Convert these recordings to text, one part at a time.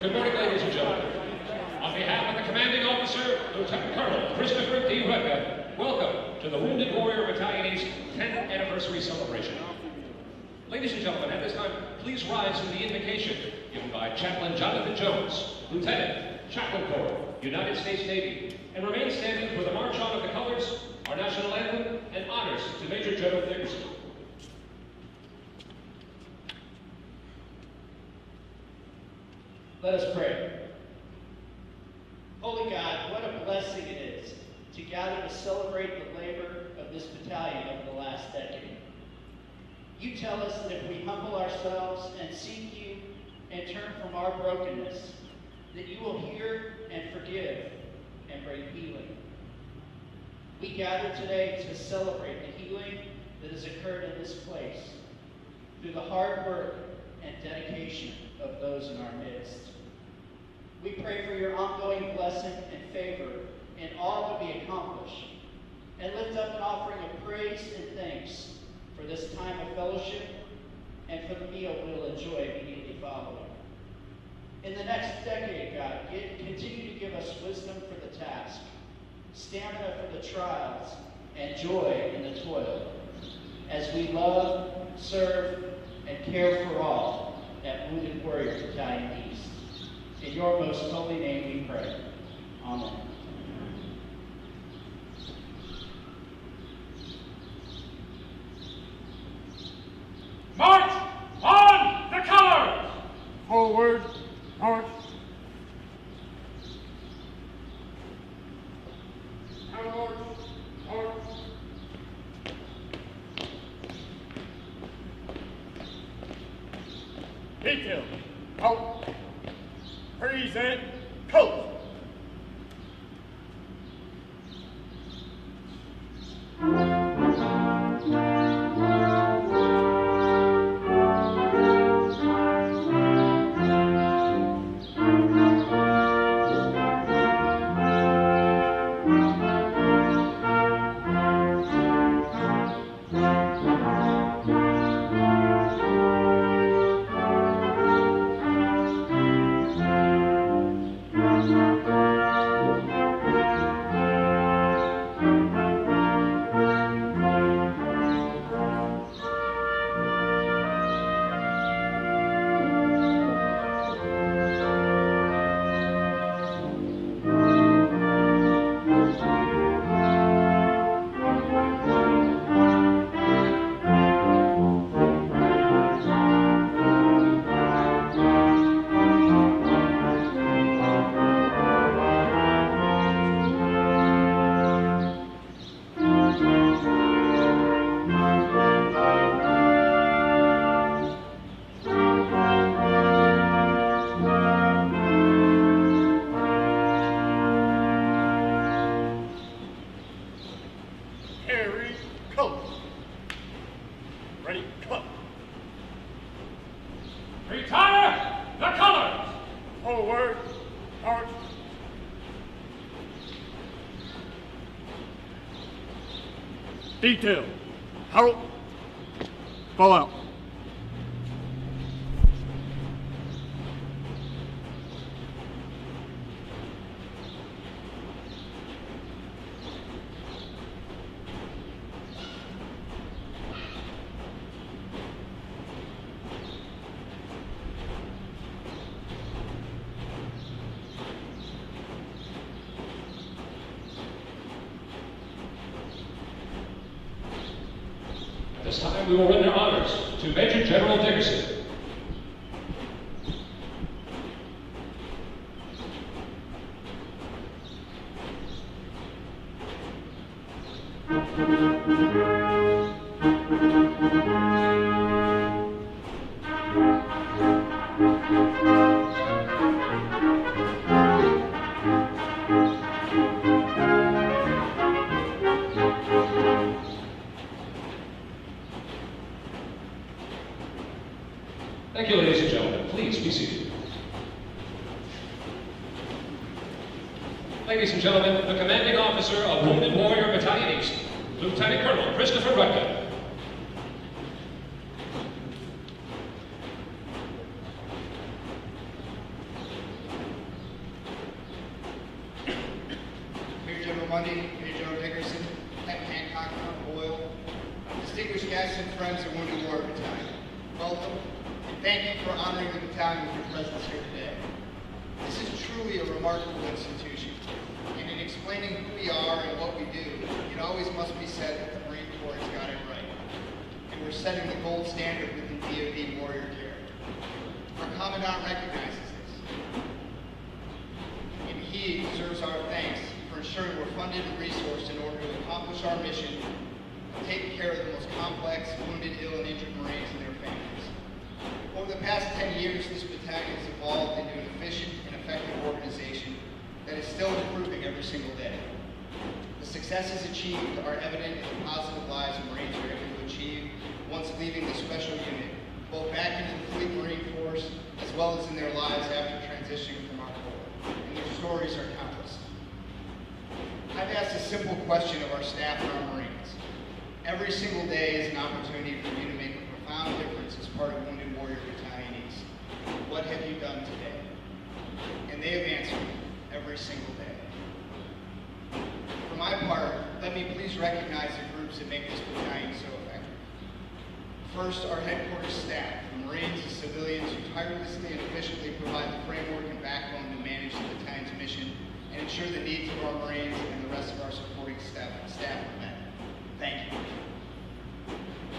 Good morning, ladies and gentlemen. On behalf of the commanding officer, Lieutenant Colonel Christopher D. Redka, welcome to the Wounded Warrior Battalion-East 10th Anniversary Celebration. Ladies and gentlemen, at this time, please rise for the invocation given by Chaplain Jonathan Jones, Lieutenant, Chaplain Corps, United States Navy, and remain standing for the march on of the colors, our national anthem, and honors to Major General Dickerson. Let us pray. Holy God, what a blessing it is to gather to celebrate the labor of this battalion over the last decade. You tell us that if we humble ourselves and seek you and turn from our brokenness, that you will hear and forgive and bring healing. We gather today to celebrate the healing that has occurred in this place through the hard work and dedication of those in our midst. We pray for your ongoing blessing and favor in all that we accomplish, and lift up an offering of praise and thanks for this time of fellowship and for the meal we'll enjoy immediately following. In the next decade, God, continue to give us wisdom for the task, stamina for the trials, and joy in the toil, as we love, serve, and care for all at Wounded Warrior Battalion-East. In your most holy name we pray. Amen. March on the colors! Forward, march. March, march. Detail, out. Present, coach. Retire the colors! Forward, march. Detail, halt, fall out. This time we will render honors to Major General Dickerson. Thank you, ladies and gentlemen. Please be seated. Ladies and gentlemen, the commanding officer of Wounded Warrior Battalion-East, Lieutenant Colonel Christopher Redka. Bundy, Major Dickerson, Captain Hancock, Boyle, distinguished guests and friends of Wounded Warrior Battalion, welcome, and thank you for honoring the battalion with your presence here today. This is truly a remarkable institution, and in explaining who we are and what we do, it always must be said that the Marine Corps has got it right, and we're setting the gold standard within DoD warrior care. Our Commandant recognizes this, and he deserves our thanks for ensuring we're funded and resourced in order to accomplish our mission of taking care of the most complex, wounded, ill, and injured Marines and their families. Over the past 10 years, this battalion has evolved into an efficient and effective organization that is still improving every single day. The successes achieved are evident in the positive lives Marines are able to achieve once leaving the special unit, both back into the Fleet Marine Force as well as in their lives after transitioning from our Corps. And their stories are countless. I've asked a simple question of our staff and our Marines. Every single day is an opportunity for you to make a profound difference as part of Wounded Warrior Battalion-East. What have you done today? And they have answered every single day. For my part, let me please recognize the groups that make this battalion so effective. First, our headquarters staff, from Marines to civilians who tirelessly and efficiently provide the framework and backbone to manage the battalion's mission and ensure the needs of our Marines and the rest of our supporting staff are met. Thank you.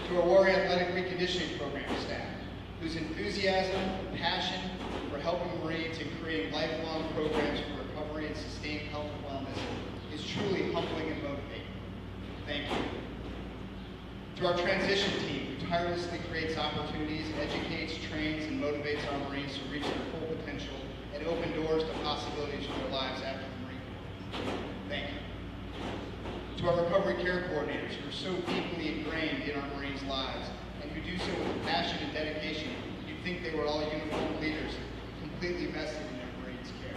To our Warrior Athletic Reconditioning Program staff, whose enthusiasm and passion for helping Marines and creating lifelong programs for recovery and sustained health and wellness is truly humbling and motivating. Thank you. To our transition team, who tirelessly creates opportunities, educates, trains, and motivates our Marines to reach their full potential and open doors to possibilities for their lives after the Marine Corps. Thank you. To our recovery care coordinators, who are so deeply ingrained in our Marines' lives, and who do so with passion and dedication, you'd think they were all uniformed leaders, completely vested in their Marines' care.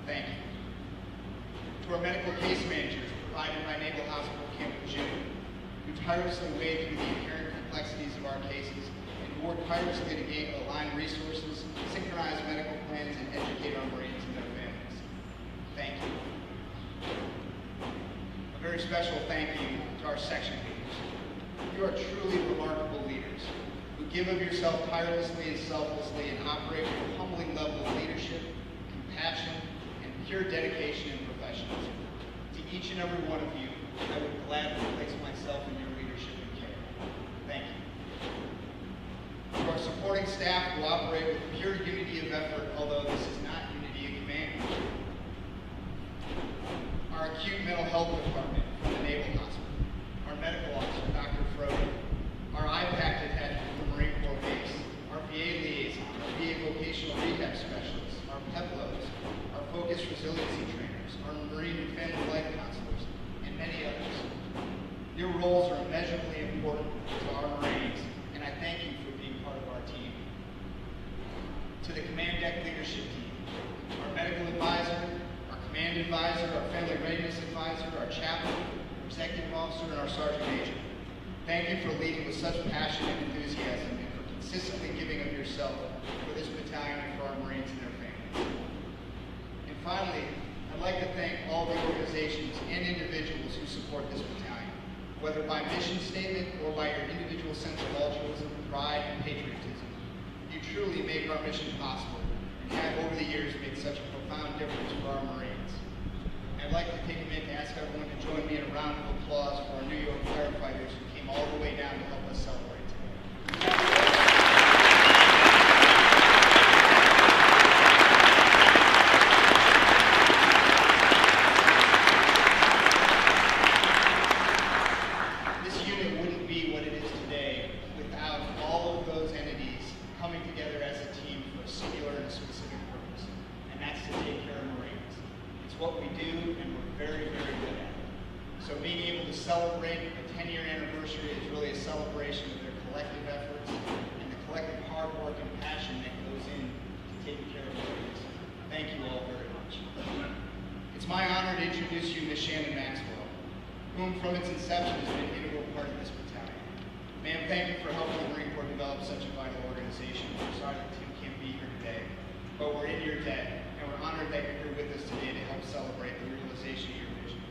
Thank you. To our medical case managers, provided by Naval Hospital Camp Lejeune, who tirelessly wade through the inherent complexities of our cases, and who work tirelessly to align resources, synchronize medical plans, and educate our Marines and their families. Thank you. A very special thank you to our section leaders. You are truly remarkable leaders who give of yourself tirelessly and selflessly and operate with a humbling level of leadership, compassion, and pure dedication and professionalism. To each and every one of you, I would gladly place myself in your leadership and care. Thank you. To our supporting staff who operate with pure unity of effort, although this is not unity of command. Our acute mental health department from the Naval Hospital, our medical officer, Dr. Frode, our IPAC attachment from the Marine Corps base, our VA liaison, our VA vocational rehab specialists, our PEPLOs, our focused resiliency trainers, our Marine and family life counselors, and many others. Your roles are immeasurably important to our Marines, and I thank you for being part of our team. To the Command Deck Leadership Team, our medical advisor, our command advisor, our family readiness advisor, our chaplain, our executive officer, and our sergeant major. Thank you for leading with such passion and enthusiasm and for consistently giving of yourself for this battalion and for our Marines and their families. And finally, I'd like to thank all the organizations and individuals who support this battalion, whether by mission statement or by your individual sense of altruism, pride, and patriotism. You truly make our mission possible and have over the years made such a profound difference for our Marines. I'd like to take a minute to ask everyone to join me in a round of applause for our New York firefighters who came all the way down to help us celebrate today. What we do, and we're very, very good at it. So being able to celebrate a 10-year anniversary is really a celebration of their collective efforts and the collective hard work and passion that goes in to taking care of Marines. Thank you all very much. It's my honor to introduce you to Shannon Maxwell, whom from its inception has been an integral part of this battalion. Ma'am, thank you for helping the Marine Corps develop such a vital organization. We're sorry that Tim can't be here today, but we're in your debt. And we're honored that you're here with us today to help celebrate the realization of your vision.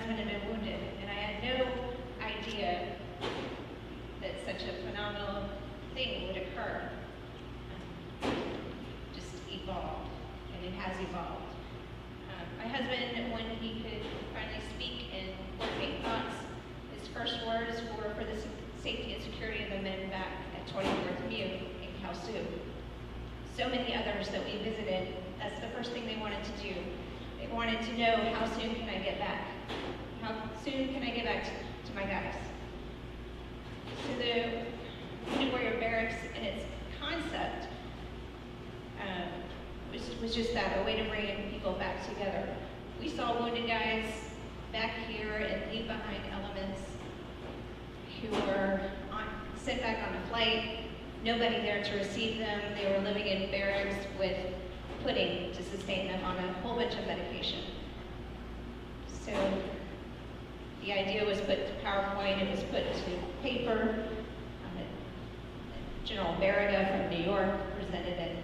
husband had been wounded, and I had no idea that such a phenomenal thing would occur. Just evolved, and it has evolved. My husband, when he could finally speak and coordinate thoughts, his first words were for the safety and security of the men back at 24th Mew in Kalsu. So many others that we visited, that's the first thing they wanted to do. They wanted to know, how soon can I get back? How soon can I get back to my guys? So the Wounded Warrior Barracks and its concept was just that, a way to bring people back together. We saw wounded guys back here and leave behind elements who were sent back on a flight, nobody there to receive them. They were living in barracks with pudding to sustain them on a whole bunch of medication. So the idea was put to PowerPoint, it was put to paper. General Barriga from New York presented it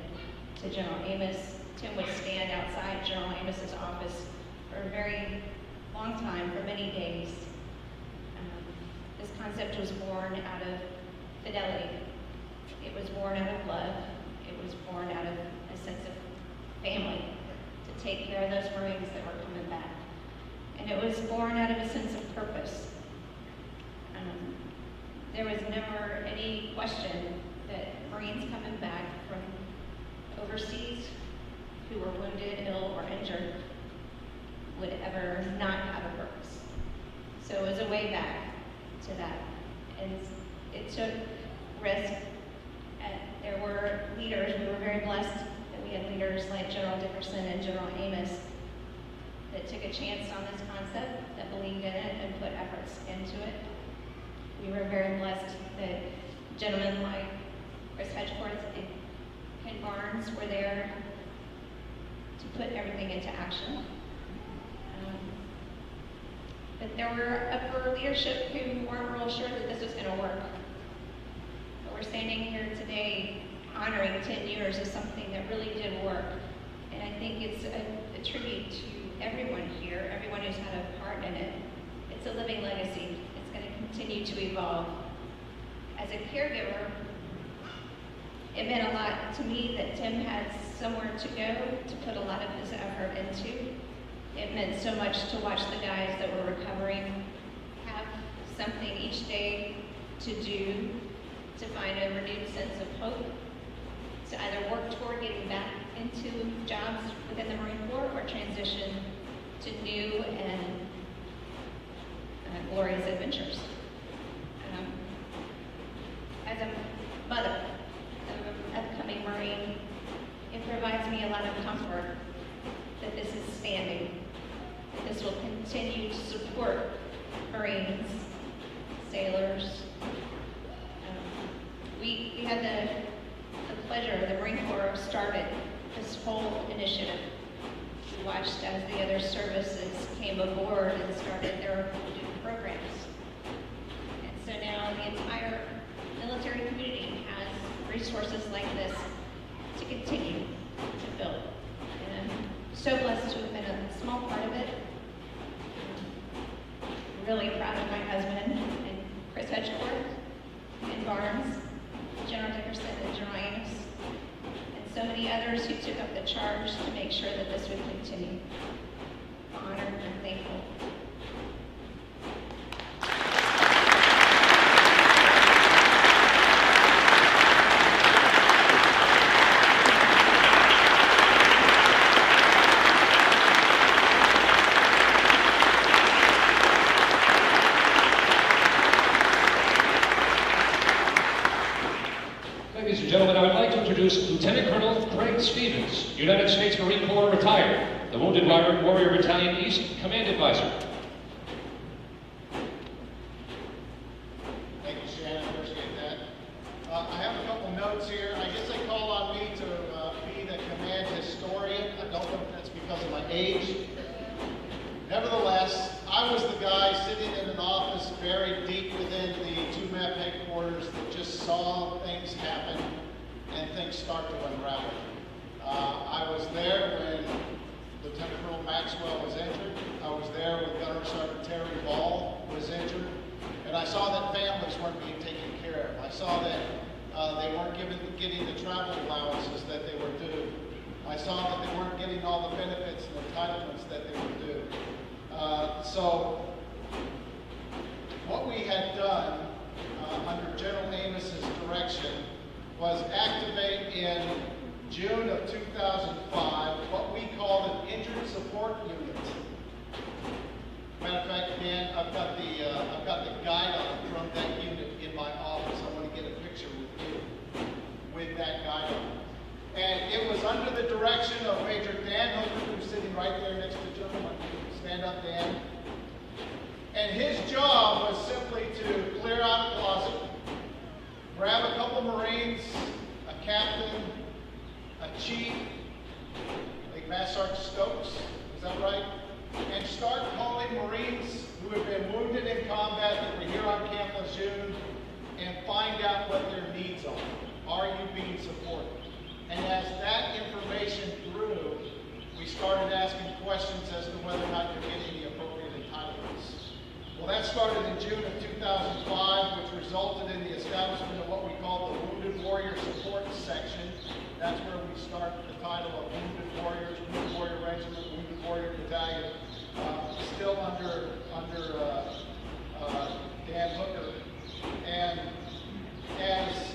to General Amos. Tim would stand outside General Amos's office for a very long time, for many days. This concept was born out of fidelity. It was born out of love. It was born out of a sense of family, to take care of those Marines that were coming back. And it was born out of a sense of purpose. There was never any question that Marines coming back from overseas who were wounded, ill, or injured would ever not have a purpose. So it was a way back to that. And it took risk. There were leaders. We were very blessed that we had leaders like General Dickerson and General Amos that took a chance on this concept, that believed in it, and put efforts into it. We were very blessed that gentlemen like Chris Hedgeworth and Kenneth Barnes were there to put everything into action. But there were upper leadership who weren't real sure that this was going to work. But we're standing here today honoring 10 years of something that really did work. And I think it's a tribute to everyone here, everyone who's had a part in it. It's a living legacy. It's going to continue to evolve. As a caregiver, it meant a lot to me that Tim had somewhere to go to put a lot of his effort into. It meant so much to watch the guys that were recovering have something each day to do, to find a renewed sense of hope, to either work toward getting back into jobs within the Marine Corps or transition to new and glorious adventures. As a mother of an upcoming Marine, it provides me a lot of comfort that this is standing, that this will continue to support Marines, sailors. We had the pleasure, the Marine Corps started this whole initiative. We watched as the other services came aboard and started their new programs. And so now the entire military community has resources like this to continue to build. And I'm so blessed to have been a small part of it. I'm really proud of my husband and Chris Hedgeworth and Barnes, General Dickerson and General Amos, and so many others who took up the charge to make sure that this would continue. Honored and thankful. Ladies and gentlemen, I would like to introduce Lieutenant Colonel Craig Stevens, United States Marine Corps retired, the Wounded Warrior Battalion-East Command Advisor. Thank you, Shannon. I appreciate that. I have a couple notes here. I guess they called on me to be the command historian. I don't know if that's because of my age. Nevertheless, I was the guy sitting in an office buried deep within the 2MAP headquarters that just saw things happen and things start to unravel. I was there when Lieutenant Colonel Maxwell was injured. I was there with Gunnery Sergeant Terry Ball was injured. And I saw that families weren't being taken care of. I saw that they weren't getting the travel allowances that they were due. I saw that they weren't getting all the benefits and entitlements that they were due. So what we had done under General Amos's direction was activate in June of 2005 what we called an injured support unit. Matter of fact, Dan, I've got the guidon from that unit in my office. I want to get a picture with you with that guidon. And it was under the direction of Major Dan Hooker, who's sitting right there next to General. Stand up, Dan. And his job was simply to clear out a closet, grab a couple Marines, a captain, a chief, like Master Sgt. Stokes, is that right? And start calling Marines who have been wounded in combat that were here on Camp Lejeune and find out what their needs are. Are you being supported? And as that information grew, we started asking questions as to whether or not you're getting the appropriate entitlements. Well, that started in June of 2005, which resulted in the establishment of what we call the Wounded Warrior Support Section. That's where we start the title of Wounded Warriors, Wounded Warrior Regiment, Wounded Warrior Battalion, still under Dan Hooker. And as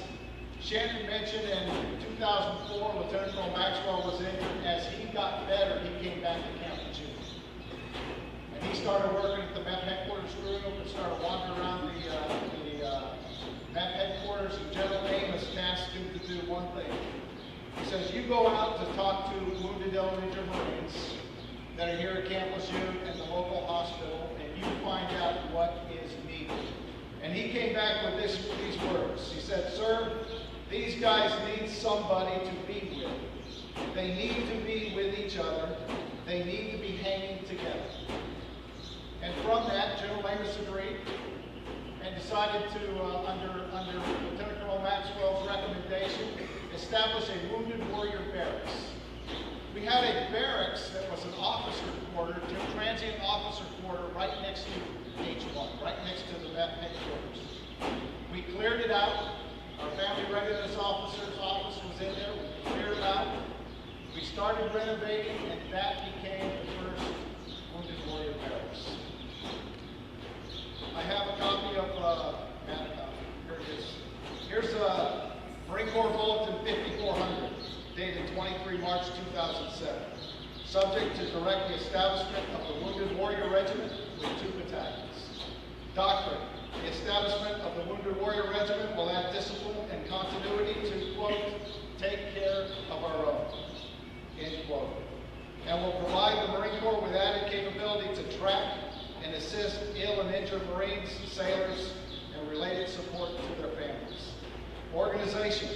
Shannon mentioned, in 2004, Lieutenant Colonel Maxwell was injured. As he got better, he came back to Camp Lejeune. And he started working at the MEP headquarters group and started wandering around the MEP headquarters, and General Amos tasked him to do one thing. He says, you go out to talk to wounded, ill, and injured Marines that are here at Camp Lejeune and the local hospital, and you find out what is needed. And he came back with these words. He said, sir, these guys need somebody to be with. They need to be with each other. They need to be hanging together. And from that, General Amos agreed and decided to, under Lieutenant Colonel Maxwell's recommendation, establish a Wounded Warrior Barracks. We had a barracks that was an officer quarter, a transient officer quarter right next to H1, right next to the MEP headquarters. We cleared it out. Our family readiness officer's office was in there. We cleared it out. We started renovating, and that became the first Wounded Warrior Barracks. I have a copy of, here it is. Here's a Marine Corps Bulletin 5400, dated 23 March 2007. Subject to direct the establishment of the Wounded Warrior Regiment with 2 battalions. Doctrine: the establishment of the Wounded Warrior Regiment will add discipline and continuity to, quote, take care of our own, end quote. And will provide the Marine Corps with added capability to track and assist ill and injured Marines, sailors, and related support to their families. Organization: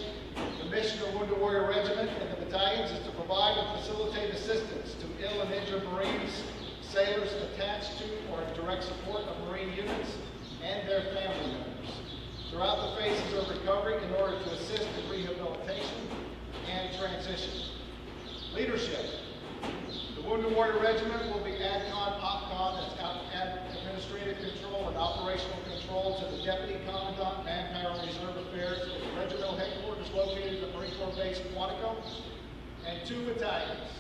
the mission of Wounded Warrior Regiment and the battalions is to provide and facilitate assistance to ill and injured Marines, sailors attached to or in direct support of Marine units and their family members throughout the phases of recovery in order to assist in rehabilitation and transition. Leadership: the Wounded Warrior Regiment will be ADCON, OPCON, that's administrative control and operational control to the Deputy Commandant, Manpower and Reserve Affairs, with the regimental headquarters located at Marine Corps Base Quantico, and 2 battalions,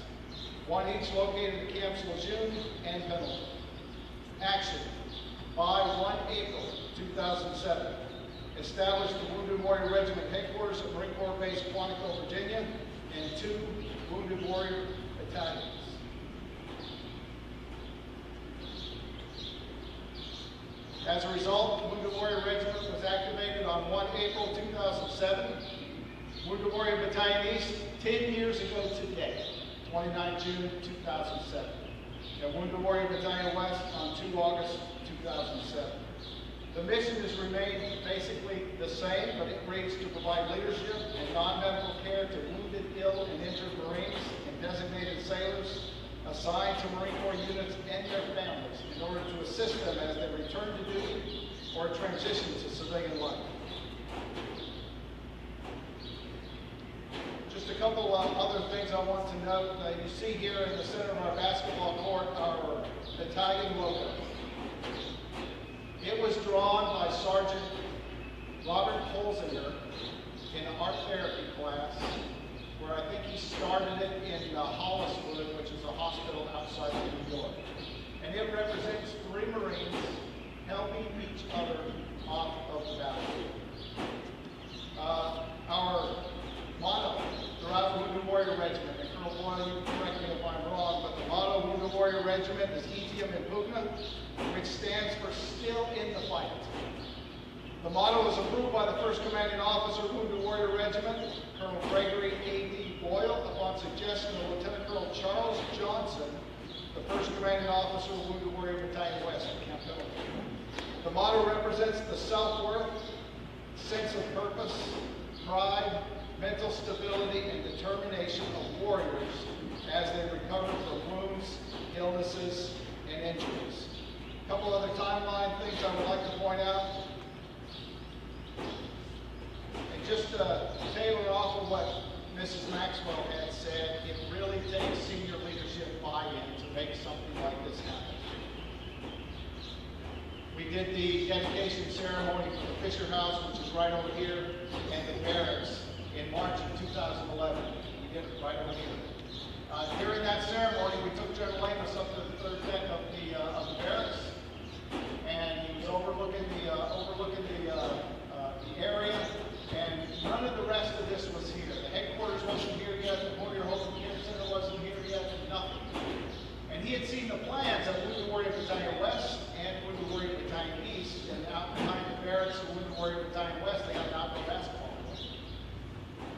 1 each located at Camps Lejeune and Pendleton. Action: by 1 April 2007, establish the Wounded Warrior Regiment headquarters at Marine Corps Base Quantico, Virginia, and 2 Wounded Warrior Battalions. As a result, the Wounded Warrior Regiment was activated on 1 April 2007. Wounded Warrior Battalion-East, 10 years ago today, 29 June 2007. And Wounded Warrior Battalion-West on 2 August 2007. The mission has remained basically the same, but it reads to provide leadership and non-medical care to wounded, ill, and injured Marines and designated sailors assigned to Marine Corps units and their families in order to assist them as they return to duty or transition to civilian life. Just a couple of other things I want to note. You see here in the center of our basketball court our battalion logo. It was drawn by Sergeant Robert Holzinger in art therapy class, where I think he started it in Holliswood, which is a hospital outside of New York. And it represents 3 Marines helping each other off of the battlefield. Our motto throughout the Wounded Warrior Regiment, and Colonel Boyle, you can correct me if I'm wrong, but the motto of the Wounded Warrior Regiment is Etium Impugna, which stands for still in the fight. The motto was approved by the first commanding officer of the Wounded Warrior Regiment, Colonel Gregory A.D. Boyle, upon suggestion of Lieutenant Colonel Charles Johnson, the first commanding officer of the Wounded Warrior Battalion-West at Camp Hill. The motto represents the self-worth, sense of purpose, pride, mental stability, and determination of warriors as they recover from wounds, illnesses, and injuries. A couple other timeline things I would like to point out. And just to tailor off of what Mrs. Maxwell had said, it really takes senior leadership buy-in to make something like this happen. We did the dedication ceremony for the Fisher House, which is right over here, and the barracks in March of 2011. We did it right over here. During that ceremony, we took General Amos up to the 3rd deck of the barracks, and he was overlooking the area, and none of the rest of this was here. The headquarters wasn't here yet, the Warrior Hope and Care Center wasn't here yet, nothing. And he had seen the plans of Wounded Warrior Battalion-West and Wounded Warrior Battalion-East, and out behind the barracks of Wounded Warrior Battalion-West, they had an outdoor basketball court.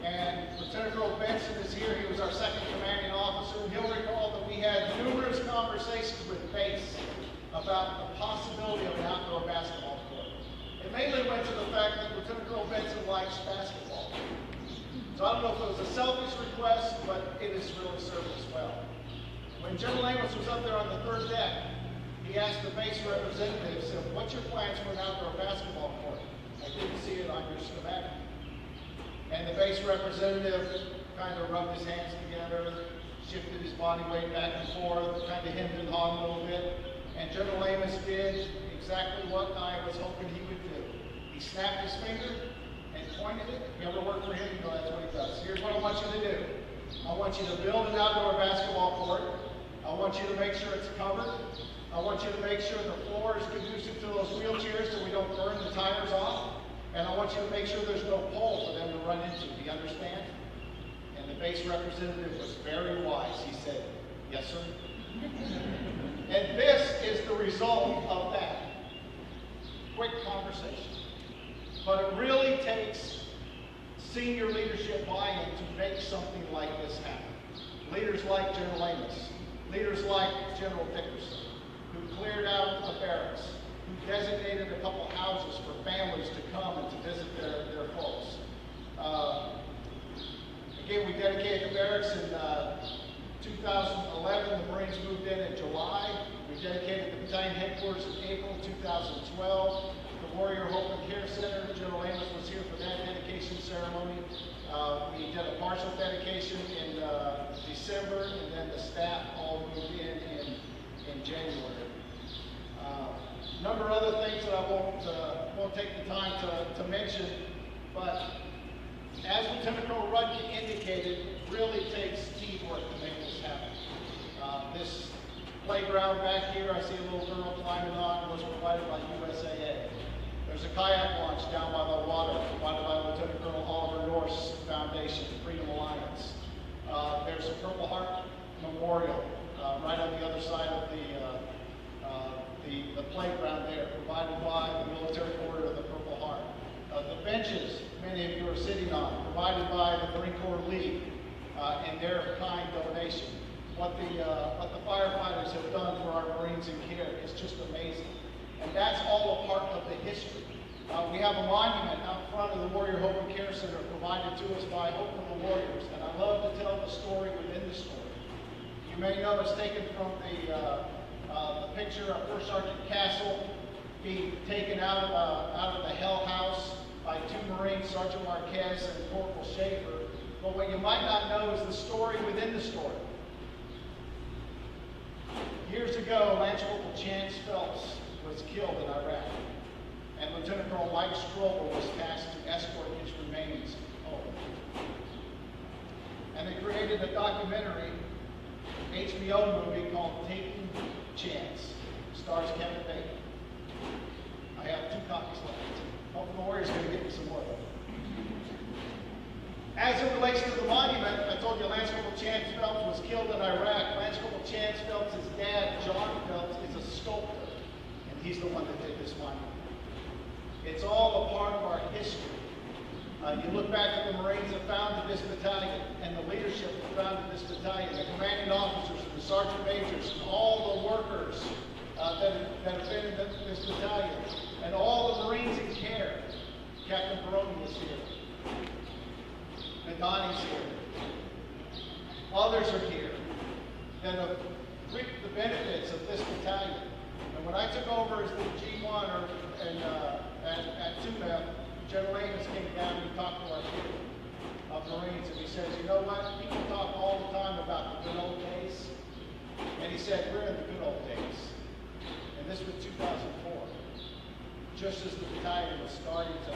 And Lieutenant Colonel Benson is here. He was our 2nd commanding officer. And he'll recall that we had numerous conversations with Base about the possibility of an outdoor basketball court. It mainly went to the fact that Lieutenant Colonel Benson likes basketball. So I don't know if it was a selfish request, but it has really served us well. When General Amos was up there on the 3rd deck, he asked the base representative, said, what's your plans for an outdoor basketball court? I didn't see it on your schematic. And the base representative kind of rubbed his hands together, shifted his body weight back and forth, kind of hemmed and hawed a little bit. And General Amos did exactly what I was hoping he would do. He snapped his finger and pointed it. If you ever work for him, you know that's what he does. Here's what I want you to do. I want you to build an outdoor basketball court. I want you to make sure it's covered. I want you to make sure the floor is conducive to those wheelchairs so we don't burn the tires off. And I want you to make sure there's no pole for them to run into. Do you understand? And the base representative was very wise. He said, yes, sir. And this is the result of that quick conversation. But it really takes senior leadership buy-in to make something like this happen. Leaders like General Amos, leaders like General Dickerson, who cleared out the barracks, who designated a couple houses for families to come and to visit their folks. Again, we dedicated the barracks in 2011. The Marines moved in July. We dedicated the battalion headquarters in April 2012. The Warrior Hope and Care Center, General Amos was here for that dedication ceremony. We did a partial dedication in December, and then the staff all moved in January. A number of other things that I won't take the time to mention, but as Lieutenant Colonel Rudke indicated, it really takes teamwork to make this happen. This playground back here, I see a little girl climbing on, was provided by USAA. There's a kayak launch down by the water, provided by Lieutenant Colonel Oliver Norse Foundation, Freedom Alliance. There's a Purple Heart Memorial right on the other side of the playground there, provided by the Military Order of the Purple Heart. The benches many of you are sitting on, provided by the Marine Corps League and their kind donation. What the firefighters have done for our Marines in care is just amazing. And that's all a part of the history. We have a monument out front of the Warrior Hope and Care Center provided to us by Hope of the Warriors, and I love to tell the story within the story. You may know it's taken from the picture of First Sergeant Castle being taken out of the Hell House by 2 Marines, Sergeant Marquez and Corporal Schaefer, But what you might not know is the story within the story. Years ago, Lance Corporal Chance Phelps was killed in Iraq, and Lieutenant Colonel Mike Strobel was tasked to escort his remains home. And they created a documentary, HBO movie called Taking Chance. Stars Kevin Bacon. I have 2 copies left. Hope the Warrior's going to get me some more. As it relates to the monument, I told you Lance Corporal Chance Phelps was killed in Iraq. Lance Corporal Chance Phelps' dad, John Phelps, is a sculptor, and he's the one that did this monument. It's all a part of our history. You look back at the Marines that founded this battalion, and the leadership that founded this battalion, the commanding officers, and the sergeant majors, and all the workers that have been in this battalion, and all the Marines in care. Captain Baroni is here. Nadani's here. Others are here that have reaped the benefits of this battalion. And when I took over as the G1 at Tuna, General Amos came down and he talked to our chief of Marines, and he says, you know what, people talk all the time about the good old days, and he said, we're in the good old days. And this was 2004, just as the battalion was starting to,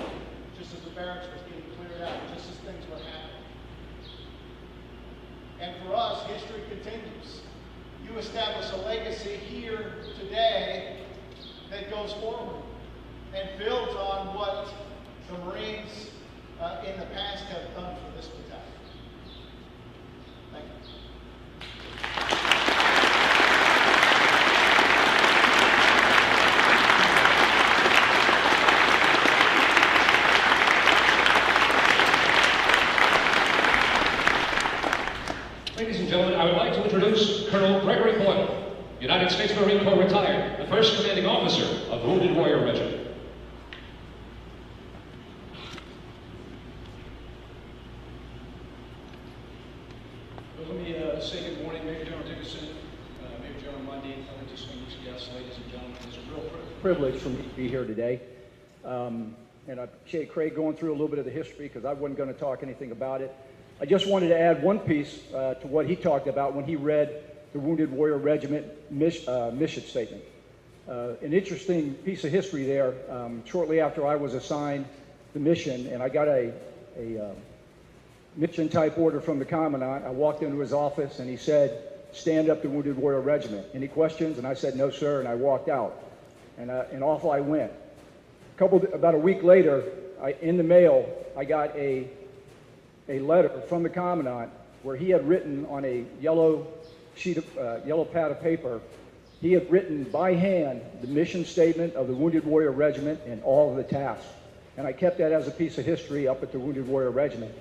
just as the barracks was getting cleared out, just as things were happening. And for us, history continues. You establish a legacy here today that goes forward and builds on what the Marines in the past have done for this battalion. Thank you. Ladies and gentlemen, I would like to introduce Colonel Gregory Boyle, United States Marine Corps retired, the first commanding officer of Wounded Warrior Regiment. Let me say good morning, Major General Dickinson, Major General Mundy, other distinguished guests, ladies and gentlemen. It's a real privilege for me to be here today. And I appreciate Craig going through a little bit of the history because I wasn't going to talk anything about it. I just wanted to add one piece to what he talked about when he read the Wounded Warrior Regiment mission statement. An interesting piece of history there. Shortly after I was assigned the mission, and I got a mission type order from the commandant, I walked into his office and he said, stand up the Wounded Warrior Regiment. Any questions? And I said, no, sir, and I walked out. And off I went. About a week later, in the mail, I got a letter from the commandant where he had written on a yellow pad of paper, he had written by hand the mission statement of the Wounded Warrior Regiment and all of the tasks. And I kept that as a piece of history up at the Wounded Warrior Regiment.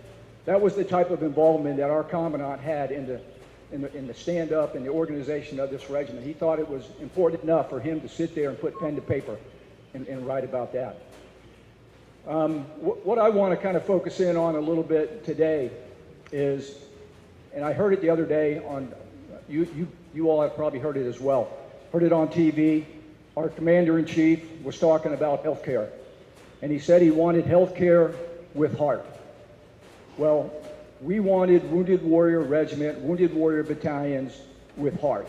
That was the type of involvement that our commandant had in the stand-up and the organization of this regiment. He thought it was important enough for him to sit there and put pen to paper and write about that. What I want to kind of focus in on a little bit today is, and I heard it the other day on, you all have probably heard it as well, heard it on TV. Our commander-in-chief was talking about health care, and he said he wanted health care with heart. Well, we wanted Wounded Warrior Regiment, Wounded Warrior Battalions with heart.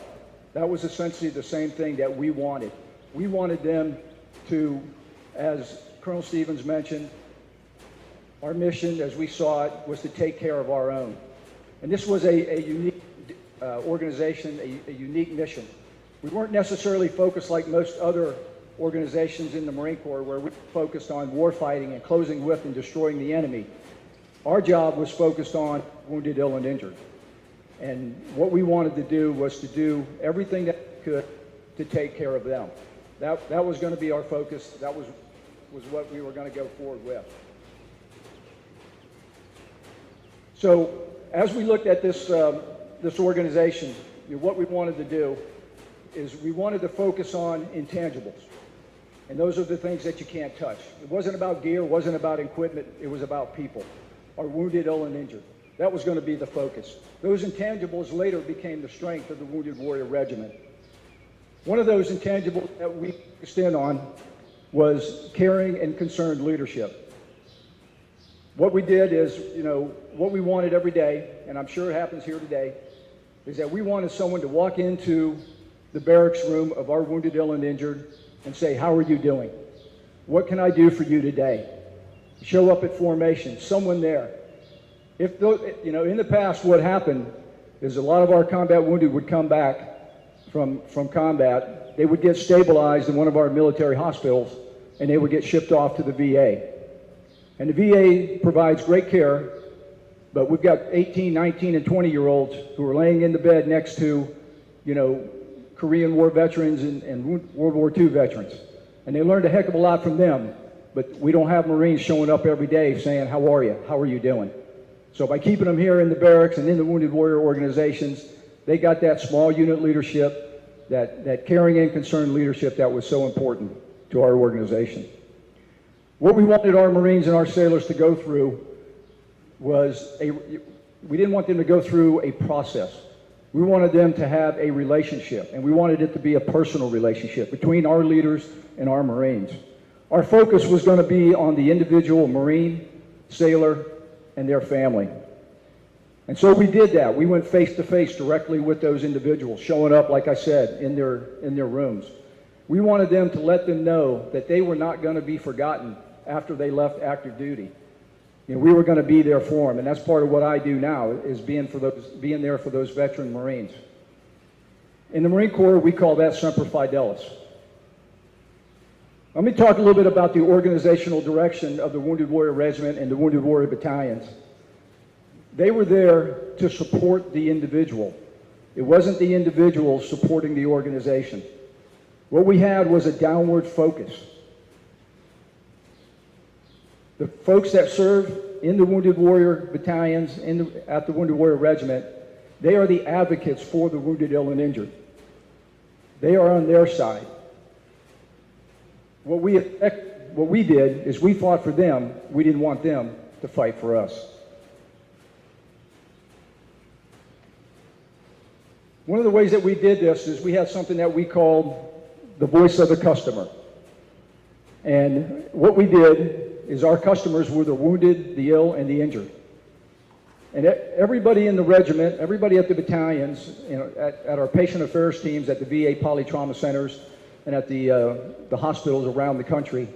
That was essentially the same thing that we wanted. We wanted them to, as Colonel Stevens mentioned, our mission, as we saw it, was to take care of our own. And this was a unique organization, a unique mission. We weren't necessarily focused like most other organizations in the Marine Corps where we focused on warfighting and closing with and destroying the enemy. Our job was focused on wounded, ill, and injured. And what we wanted to do was to do everything that we could to take care of them. That was going to be our focus. That was what we were going to go forward with. So as we looked at this organization, what we wanted to do is we wanted to focus on intangibles. And those are the things that you can't touch. It wasn't about gear, it wasn't about equipment, it was about people. Our wounded, ill, and injured. That was going to be the focus. Those intangibles later became the strength of the Wounded Warrior Regiment. One of those intangibles that we focused in on was caring and concerned leadership. What we did is, what we wanted every day, and I'm sure it happens here today, is that we wanted someone to walk into the barracks room of our wounded, ill, and injured and say, how are you doing? What can I do for you today? Show up at formation, someone there. If in the past, what happened is a lot of our combat wounded would come back from combat. They would get stabilized in one of our military hospitals, and they would get shipped off to the VA. And the VA provides great care, but we've got 18, 19, and 20-year-olds who are laying in the bed next to, Korean War veterans and World War II veterans. And they learned a heck of a lot from them, but we don't have Marines showing up every day saying, how are you? How are you doing? So by keeping them here in the barracks and in the Wounded Warrior organizations, they got that small unit leadership, that caring and concerned leadership that was so important to our organization. What we wanted our Marines and our sailors to go through was we didn't want them to go through a process. We wanted them to have a relationship, and we wanted it to be a personal relationship between our leaders and our Marines. Our focus was going to be on the individual Marine, sailor, and their family. And so we did that. We went face to face directly with those individuals, showing up, like I said, in their rooms. We wanted them to let them know that they were not going to be forgotten after they left active duty. We were going to be there for them, and that's part of what I do now, is being there for those veteran Marines. In the Marine Corps, we call that Semper Fidelis. Let me talk a little bit about the organizational direction of the Wounded Warrior Regiment and the Wounded Warrior Battalions. They were there to support the individual. It wasn't the individual supporting the organization. What we had was a downward focus. The folks that serve in the Wounded Warrior Battalions, at the Wounded Warrior Regiment, they are the advocates for the wounded, ill, and injured. They are on their side. What we did is we fought for them. We didn't want them to fight for us. One of the ways that we did this is we had something that we called the voice of the customer. And what we did is our customers were the wounded, the ill, and the injured. And everybody in the regiment, everybody at the battalions, at our patient affairs teams, at the VA polytrauma centers, and at the hospitals around the country,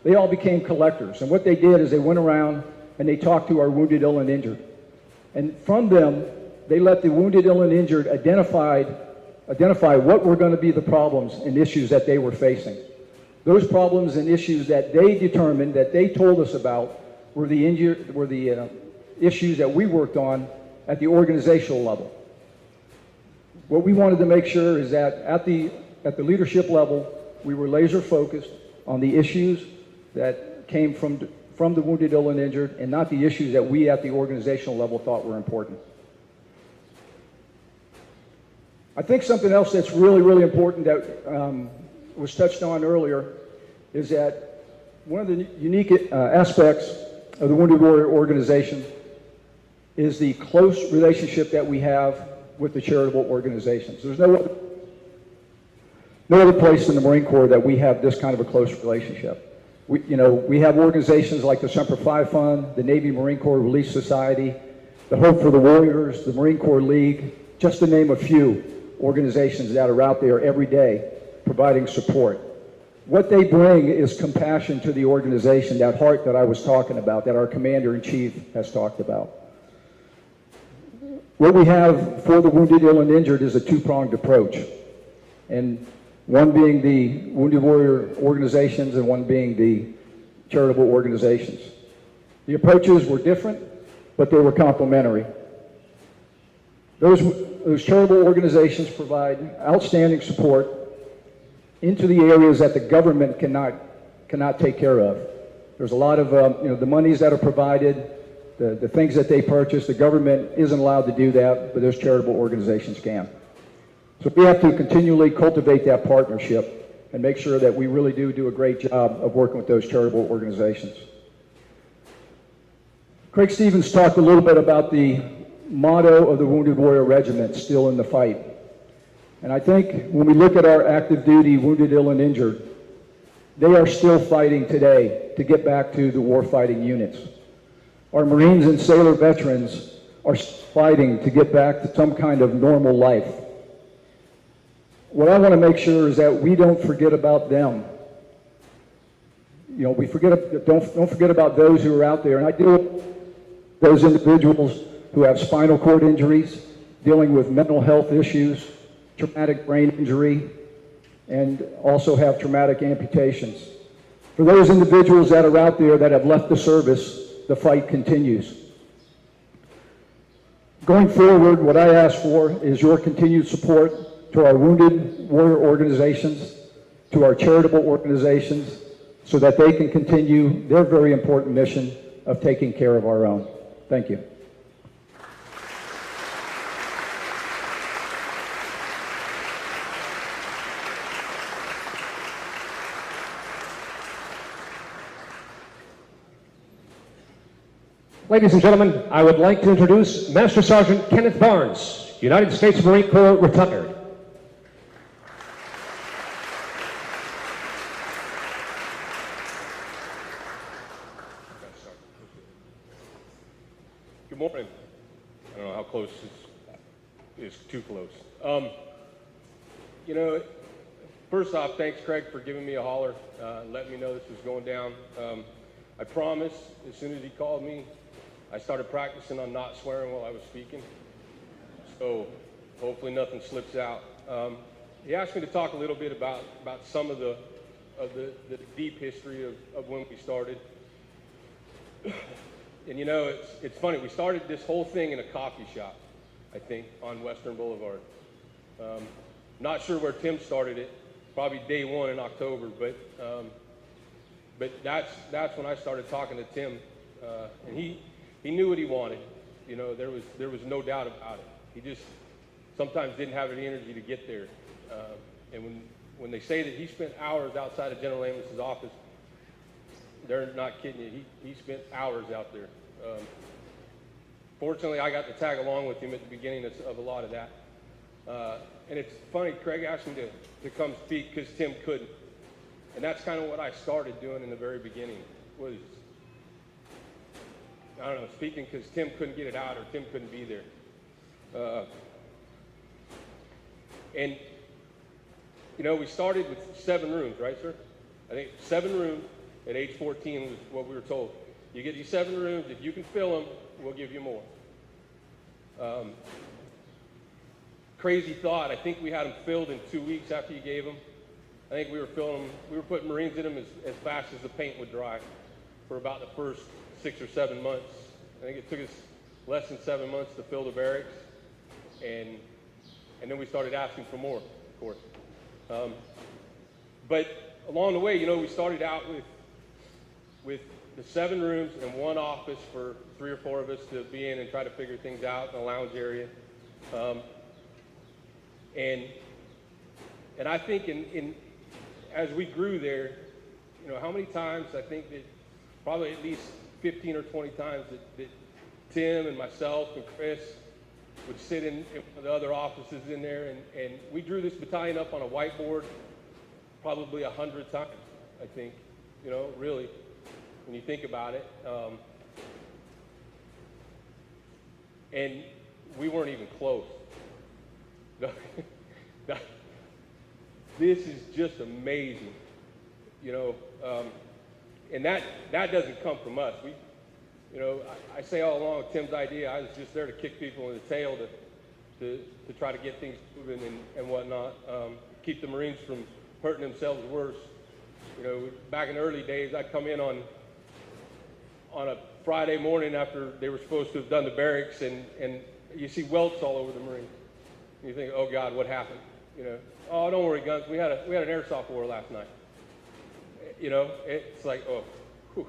they all became collectors. And what they did is they went around and they talked to our wounded, ill, and injured. And from them, they let the wounded, ill, and injured identify what were going to be the problems and issues that they were facing. Those problems and issues that they determined, that they told us about, were the issues that we worked on at the organizational level. What we wanted to make sure is that at the leadership level, we were laser focused on the issues that came from the wounded, ill, and injured, and not the issues that we at the organizational level thought were important. I think something else that's really, really important that was touched on earlier is that one of the unique aspects of the Wounded Warrior organization is the close relationship that we have with the charitable organizations. There's no other place in the Marine Corps that we have this kind of a close relationship. We have organizations like the Semper Fi Fund, the Navy Marine Corps Relief Society, the Hope for the Warriors, the Marine Corps League, just to name a few organizations that are out there every day providing support. What they bring is compassion to the organization, that heart that I was talking about, that our Commander-in-Chief has talked about. What we have for the wounded, ill, and injured is a two-pronged approach, and one being the Wounded Warrior organizations and one being the charitable organizations. The approaches were different, but they were complementary. Those charitable organizations provide outstanding support into the areas that the government cannot take care of. There's a lot of the monies that are provided, the things that they purchase. The government isn't allowed to do that, but those charitable organizations can. So we have to continually cultivate that partnership and make sure that we really do a great job of working with those charitable organizations. Craig Stevens talked a little bit about the motto of the Wounded Warrior Regiment, still in the fight. And I think when we look at our active duty wounded, ill, and injured, they are still fighting today to get back to the warfighting units. Our Marines and sailor veterans are fighting to get back to some kind of normal life. What I want to make sure is that we don't forget about them. You know, don't forget about those who are out there. And I deal with those individuals who have spinal cord injuries, dealing with mental health issues, traumatic brain injury, and also have traumatic amputations. For those individuals that are out there that have left the service, the fight continues. Going forward, what I ask for is your continued support to our Wounded Warrior organizations, to our charitable organizations, so that they can continue their very important mission of taking care of our own. Thank you. Ladies and gentlemen, I would like to introduce Master Sergeant Kenneth Barnes, United States Marine Corps, retired. Good morning. I don't know how close is too close. You know, first off, thanks Craig for giving me a holler, letting me know this was going down. I promise, as soon as he called me, I started practicing on not swearing while I was speaking, so hopefully nothing slips out. He asked me to talk a little bit about some of the deep history of when we started. And you know, it's funny, we started this whole thing in a coffee shop, I think, on Western Boulevard. Not sure where Tim started it, probably day one in October, but that's when I started talking to Tim, and he knew what he wanted. You know, there was no doubt about it. He just sometimes didn't have any energy to get there. And when they say that he spent hours outside of General Amos's office, they're not kidding you. He spent hours out there. Fortunately, I got to tag along with him at the beginning of a lot of that. And it's funny, Craig asked me to come speak because Tim couldn't. And that's kind of what I started doing in the very beginning, was, I don't know, speaking because Tim couldn't get it out or Tim couldn't be there. And, you know, we started with 7 rooms, right, sir? I think 7 rooms at age 14 was what we were told. You get these 7 rooms, if you can fill them, we'll give you more. Crazy thought, I think we had them filled in 2 weeks after you gave them. I think we were putting Marines in them as fast as the paint would dry for about the first 6 or 7 months. I think it took us less than 7 months to fill the barracks, and then we started asking for more, of course. But along the way, you know, we started out with the 7 rooms and 1 office for 3 or 4 of us to be in and try to figure things out in the lounge area. And I think as we grew there, you know, how many times, I think that probably at least 15 or 20 times that Tim and myself and Chris would sit in the other offices in there, and we drew this battalion up on a whiteboard probably 100 times, I think, you know, really, when you think about it. And we weren't even close. This is just amazing, you know, and that doesn't come from us. You know, I say all along, Tim's idea, I was just there to kick people in the tail to try to get things moving and whatnot, keep the Marines from hurting themselves worse. You know, back in the early days, I'd come in on a Friday morning after they were supposed to have done the barracks, and you see welts all over the Marines. And you think, oh God, what happened? You know, oh, don't worry, guns. We had an airsoft war last night. You know, it's like, oh, whew.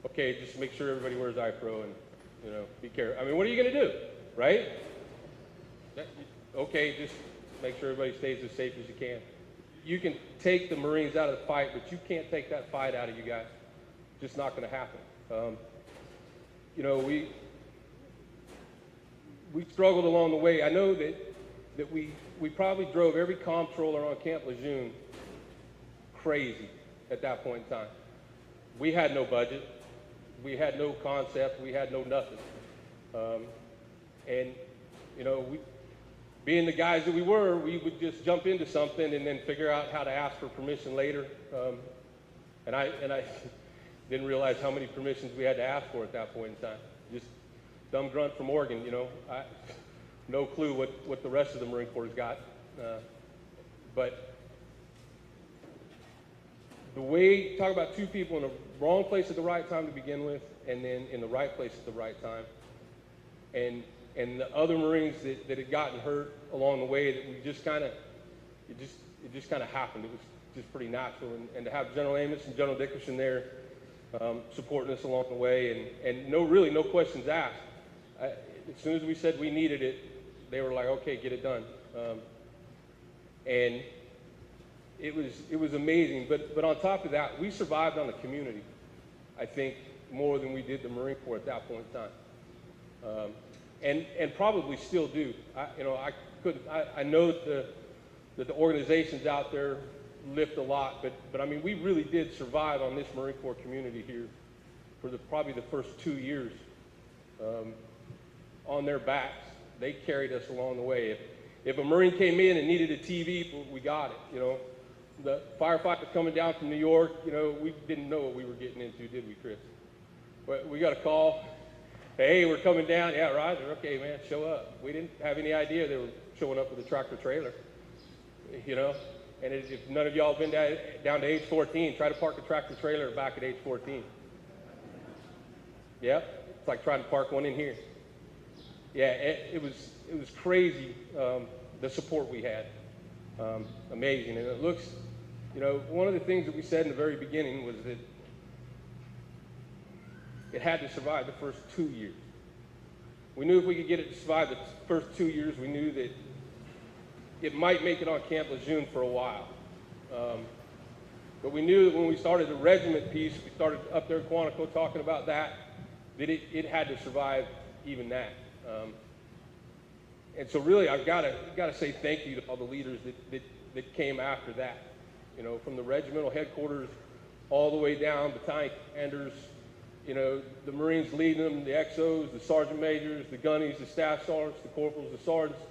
Okay, just make sure everybody wears iPro and, you know, be careful. I mean, what are you going to do, right? Okay, just make sure everybody stays as safe as you can. You can take the Marines out of the fight, but you can't take that fight out of you guys. Just not going to happen. You know, we struggled along the way. I know that we probably drove every comptroller on Camp Lejeune crazy at that point in time. We had no budget. We had no concept, we had no nothing. And, you know, being the guys that we were, we would just jump into something and then figure out how to ask for permission later. And I didn't realize how many permissions we had to ask for at that point in time. Just dumb grunt from Oregon, you know. No clue what the rest of the Marine Corps has got. But the way, talk about two people in the wrong place at the right time to begin with, and then in the right place at the right time. And the other Marines that had gotten hurt along the way, that we just kind of, it just kind of happened. It was just pretty natural. And to have General Amos and General Dickerson there supporting us along the way, and really no questions asked. As soon as we said we needed it, they were like, okay, get it done. And it was amazing. But on top of that, we survived on the community, I think, more than we did the Marine Corps at that point in time. And probably still do. I know that the organizations out there lift a lot, but I mean, we really did survive on this Marine Corps community here for probably the first 2 years. On their backs, they carried us along the way. If a Marine came in and needed a TV, we got it, you know. The firefighter coming down from New York, you know, we didn't know what we were getting into, did we, Chris? But we got a call. Hey, we're coming down. Yeah, Roger. Okay, man, show up. We didn't have any idea they were showing up with a tractor trailer, you know. And if none of y'all have been down to age 14, try to park a tractor trailer back at age 14. Yeah, it's like trying to park one in here. Yeah, it was crazy, the support we had. Amazing. And it looks, you know, one of the things that we said in the very beginning was that it had to survive the first 2 years. We knew if we could get it to survive the first 2 years, we knew that it might make it on Camp Lejeune for a while. But we knew that when we started the regiment piece, we started up there at Quantico talking about that it had to survive even that. And so really, I've got to say thank you to all the leaders that came after that. You know, from the regimental headquarters all the way down, battalion commanders, you know, the Marines leading them, the XOs, the sergeant majors, the gunnies, the staff sergeants, the corporals, the sergeants.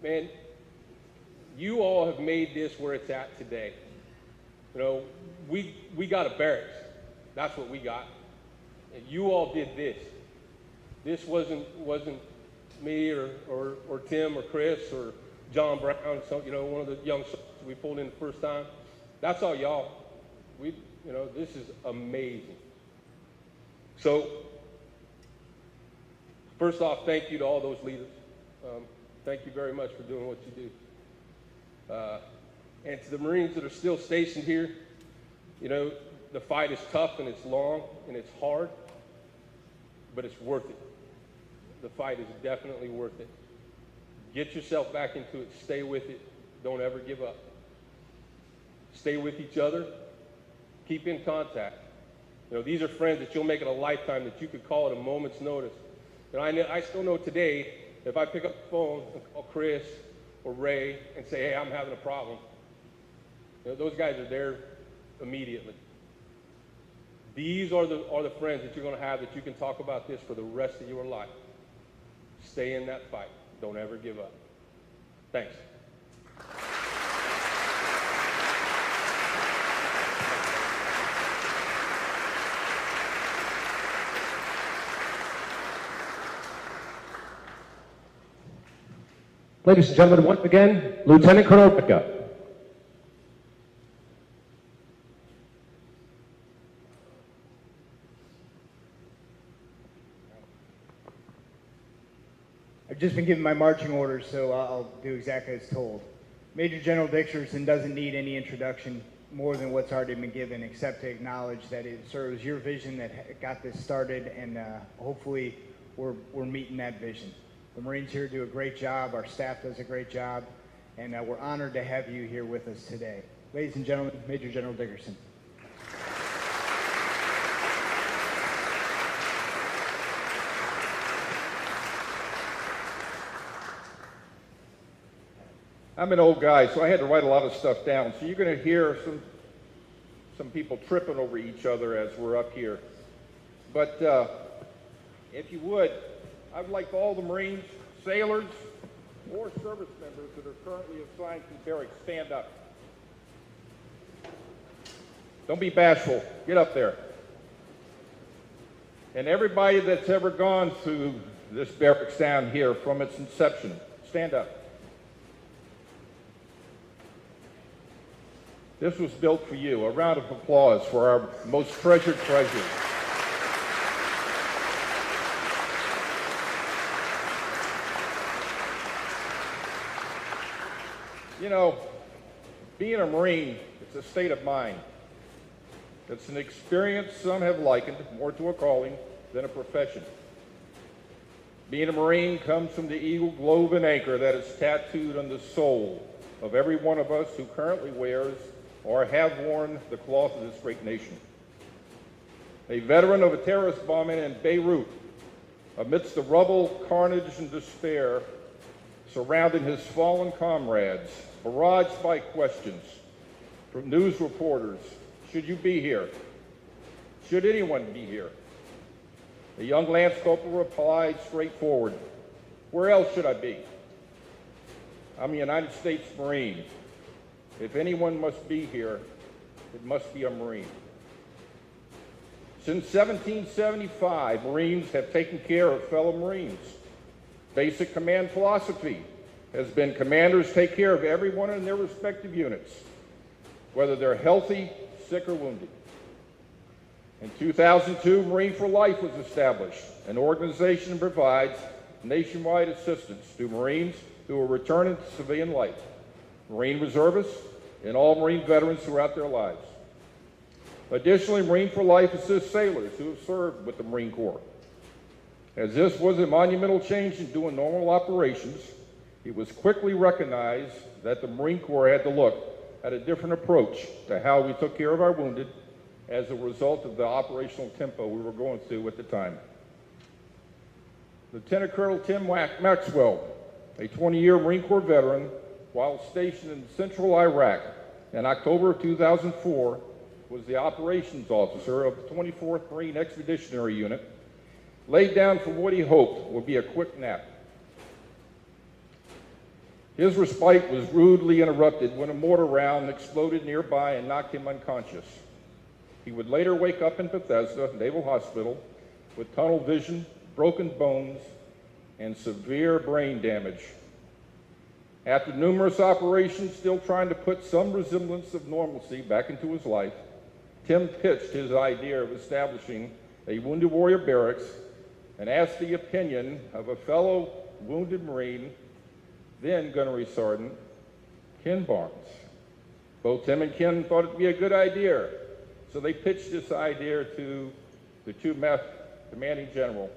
Man, you all have made this where it's at today. You know, we got a barracks. That's what we got. And you all did this. This wasn't me or Tim or Chris or John Brown, you know, one of the young soldiers we pulled in the first time. That's all y'all. You know, this is amazing. So, first off, thank you to all those leaders. Thank you very much for doing what you do. And to the Marines that are still stationed here, you know, the fight is tough and it's long and it's hard, but it's worth it. The fight is definitely worth it. Get yourself back into it. Stay with it. Don't ever give up. Stay with each other. Keep in contact. You know, these are friends that you'll make in a lifetime that you could call at a moment's notice. And I still know today, if I pick up the phone and call Chris or Ray and say, hey, I'm having a problem, you know, those guys are there immediately. These are the friends that you're going to have that you can talk about this for the rest of your life. Stay in that fight. Don't ever give up. Thanks. Ladies and gentlemen, once again, Lieutenant Colonel Ricka. I've just been given my marching orders, so I'll do exactly as told. Major General Dickerson doesn't need any introduction more than what's already been given, except to acknowledge that it serves your vision that got this started, and hopefully we're meeting that vision. The Marines here do a great job, our staff does a great job, and we're honored to have you here with us today. Ladies and gentlemen, Major General Dickerson. I'm an old guy, so I had to write a lot of stuff down. So you're going to hear some people tripping over each other as we're up here. But if you would, I'd like all the Marines, sailors, or service members that are currently assigned to barracks stand up. Don't be bashful. Get up there. And everybody that's ever gone through this barracks down here from its inception, stand up. This was built for you. A round of applause for our most treasured treasure. You know, being a Marine, it's a state of mind. It's an experience some have likened more to a calling than a profession. Being a Marine comes from the eagle, globe, and anchor that is tattooed on the soul of every one of us who currently wears or have worn the cloth of this great nation. A veteran of a terrorist bombing in Beirut, amidst the rubble, carnage, and despair, surrounding his fallen comrades, barraged by questions from news reporters. Should you be here? Should anyone be here? The young Lance Corporal replied straightforward, where else should I be? I'm a United States Marine. If anyone must be here, it must be a Marine. Since 1775, Marines have taken care of fellow Marines. Basic command philosophy has been commanders take care of everyone in their respective units, whether they're healthy, sick, or wounded. In 2002, Marine for Life was established, an organization that provides nationwide assistance to Marines who are returning to civilian life, Marine reservists, and all Marine veterans throughout their lives. Additionally, Marine for Life assists sailors who have served with the Marine Corps. As this was a monumental change in doing normal operations, it was quickly recognized that the Marine Corps had to look at a different approach to how we took care of our wounded as a result of the operational tempo we were going through at the time. Lieutenant Colonel Tim Maxwell, a 20-year Marine Corps veteran, while stationed in central Iraq in October of 2004, was the operations officer of the 24th Marine Expeditionary Unit, laid down for what he hoped would be a quick nap. His respite was rudely interrupted when a mortar round exploded nearby and knocked him unconscious. He would later wake up in Bethesda Naval Hospital with tunnel vision, broken bones, and severe brain damage. After numerous operations still trying to put some resemblance of normalcy back into his life, Tim pitched his idea of establishing a Wounded Warrior Barracks and asked the opinion of a fellow wounded Marine, then Gunnery Sergeant Ken Barnes. Both Tim and Ken thought it'd be a good idea, so they pitched this idea to the 2MEF Commanding General,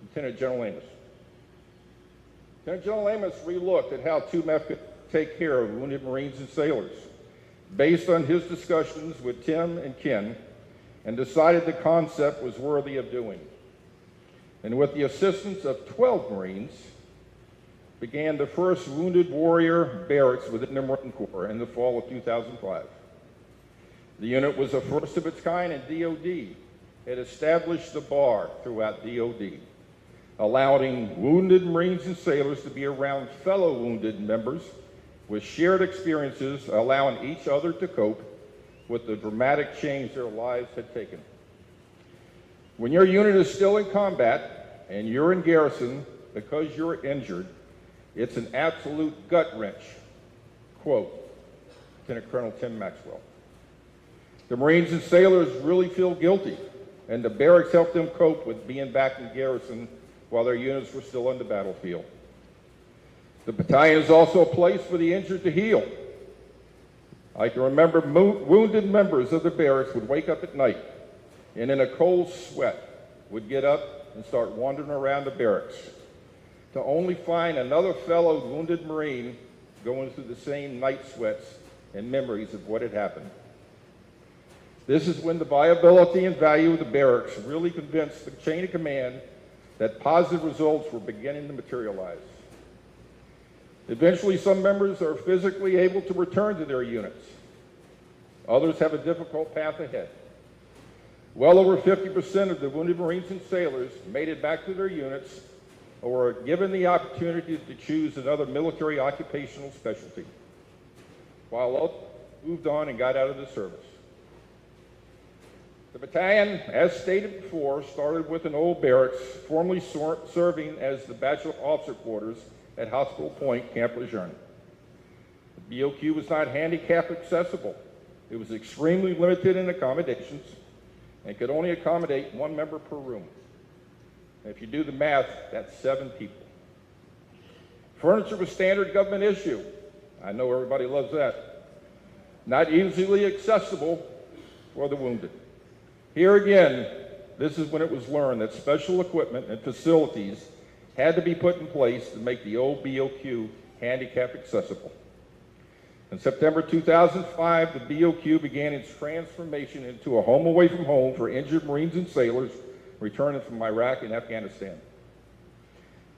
Lieutenant General Amos. Lieutenant General Amos relooked at how 2MEF could take care of wounded Marines and sailors, based on his discussions with Tim and Ken, and decided the concept was worthy of doing. And with the assistance of 12 Marines, began the first Wounded Warrior Barracks within the Marine Corps in the fall of 2005. The unit was the first of its kind in DOD. It established the bar throughout DOD, allowing wounded Marines and sailors to be around fellow wounded members with shared experiences, allowing each other to cope with the dramatic change their lives had taken. When your unit is still in combat and you're in garrison because you're injured, it's an absolute gut wrench. Quote, Lieutenant Colonel Tim Maxwell. The Marines and sailors really feel guilty, and the barracks helped them cope with being back in garrison while their units were still on the battlefield. The battalion is also a place for the injured to heal. I can remember wounded members of the barracks would wake up at night and in a cold sweat would get up and start wandering around the barracks to only find another fellow wounded Marine going through the same night sweats and memories of what had happened. This is when the viability and value of the barracks really convinced the chain of command that positive results were beginning to materialize. Eventually, some members are physically able to return to their units. Others have a difficult path ahead. Well over 50% of the wounded Marines and sailors made it back to their units or were given the opportunity to choose another military occupational specialty, while others moved on and got out of the service. The battalion, as stated before, started with an old barracks, formerly serving as the Bachelor Officer Quarters at Hospital Point, Camp Lejeune. The BOQ was not handicap accessible. It was extremely limited in accommodations and could only accommodate one member per room. And if you do the math, that's 7 people. Furniture was standard government issue. I know everybody loves that. Not easily accessible for the wounded. Here again, this is when it was learned that special equipment and facilities had to be put in place to make the old BOQ handicap accessible. In September 2005, the BOQ began its transformation into a home away from home for injured Marines and sailors returning from Iraq and Afghanistan.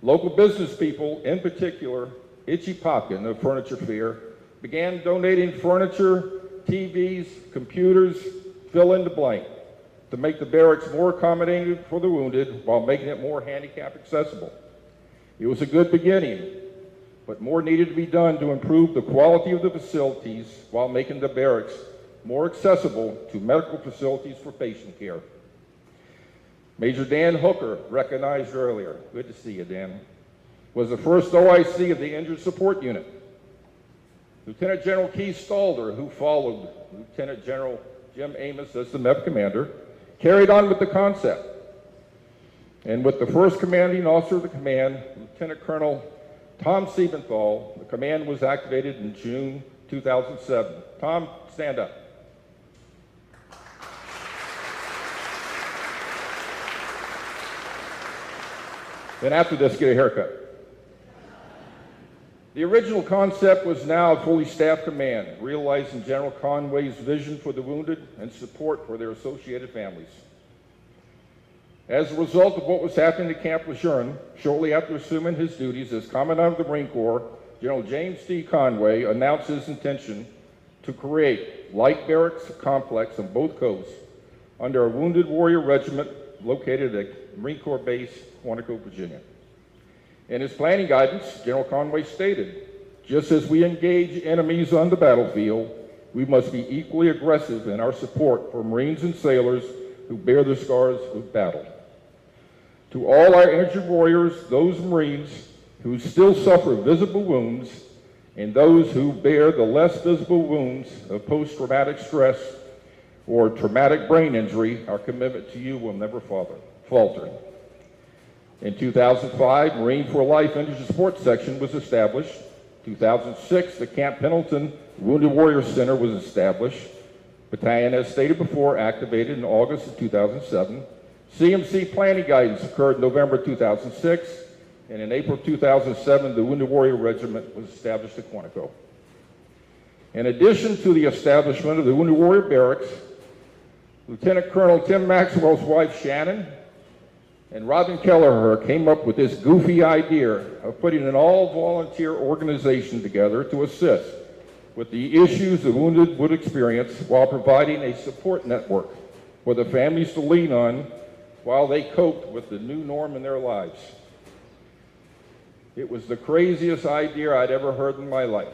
Local business people, in particular, Itchy Popkin of Furniture Fair, began donating furniture, TVs, computers, fill in the blank, to make the barracks more accommodating for the wounded while making it more handicap accessible. It was a good beginning, but more needed to be done to improve the quality of the facilities while making the barracks more accessible to medical facilities for patient care. Major Dan Hooker, recognized earlier, good to see you, Dan, was the first OIC of the Injured Support Unit. Lieutenant General Keith Stalder, who followed Lieutenant General Jim Amos as the MEP commander, carried on with the concept. And with the first commanding officer of the command, Lieutenant Colonel Tom Siebenthal, the command was activated in June 2007. Tom, stand up. Then after this, get a haircut. The original concept was now a fully staffed command, realizing General Conway's vision for the wounded and support for their associated families. As a result of what was happening at Camp Lejeune, shortly after assuming his duties as Commandant of the Marine Corps, General James D. Conway announced his intention to create light barracks complex on both coasts under a Wounded Warrior Regiment located at Marine Corps Base, Quantico, Virginia. In his planning guidance, General Conway stated, just as we engage enemies on the battlefield, we must be equally aggressive in our support for Marines and sailors who bear the scars of battle. To all our injured warriors, those Marines who still suffer visible wounds, and those who bear the less visible wounds of post-traumatic stress or traumatic brain injury, our commitment to you will never falter. In 2005, Marine for Life Injured Support Section was established. 2006, the Camp Pendleton Wounded Warrior Center was established. Battalion, as stated before, activated in August of 2007. CMC planning guidance occurred in November 2006, and in April 2007, the Wounded Warrior Regiment was established at Quantico. In addition to the establishment of the Wounded Warrior Barracks, Lieutenant Colonel Tim Maxwell's wife, Shannon, and Robin Kelleher came up with this goofy idea of putting an all-volunteer organization together to assist with the issues the wounded would experience while providing a support network for the families to lean on while they coped with the new norm in their lives. It was the craziest idea I'd ever heard in my life.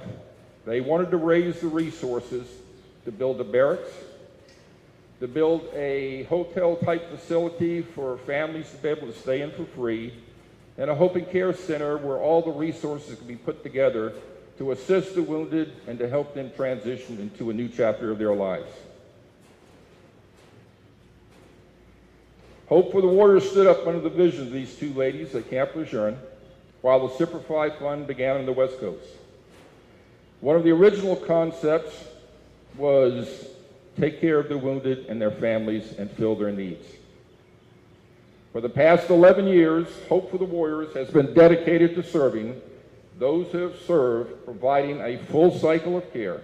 They wanted to raise the resources to build a barracks, to build a hotel-type facility for families to be able to stay in for free, and a hope and care center where all the resources can be put together to assist the wounded and to help them transition into a new chapter of their lives. Hope for the Warriors stood up under the vision of these two ladies at Camp Lejeune, while the Simplify Fund began on the West Coast. One of the original concepts was take care of the wounded and their families and fill their needs. For the past 11 years, Hope for the Warriors has been dedicated to serving those who have served, providing a full cycle of care